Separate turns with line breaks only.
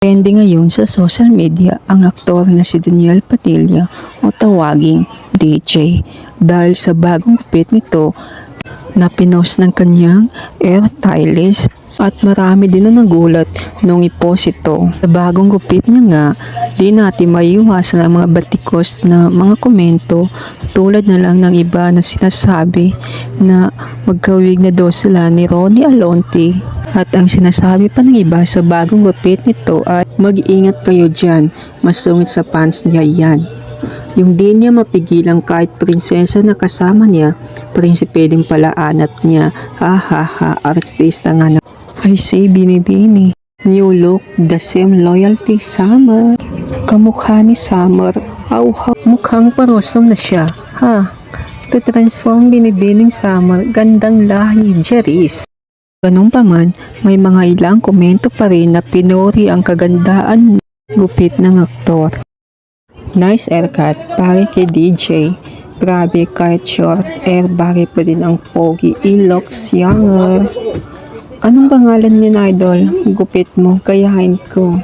Trending ngayon sa social media ang aktor na si Daniel Padilla o tawaging DJ dahil sa bagong gupit nito na pinost ng kanyang hair stylist at marami din na nagulat nung ipost ito. Sa bagong gupit niya nga, di natin maiiwasan ang mga batikos na mga komento tulad na lang ng iba na sinasabi na magkawig na daw sila ni Ronnie Alonte. At ang sinasabi pa ng iba sa bagong gupit nito ay mag-iingat kayo dyan, masungit sa fans niya yan. Yung di niya mapigilang kahit prinsesa na kasama niya, prinsipe din pala anat niya. Ha ha ha, artista nga na. I say binibini. New look, the same loyalty, Summer. Kamukha ni Summer. Mukhang parosom na siya. Ha? To transform binibining Summer, gandang lahi, Jeris. Ganun pa man, may mga ilang komento pa rin na pinuri ang kagandaan gupit ng aktor. Nice haircut, pare kay DJ. Grabe, kahit short hair, bagay pa din ang pogi. He looks younger. Anong pangalan niya, idol? Gupit mo, kayahin ko.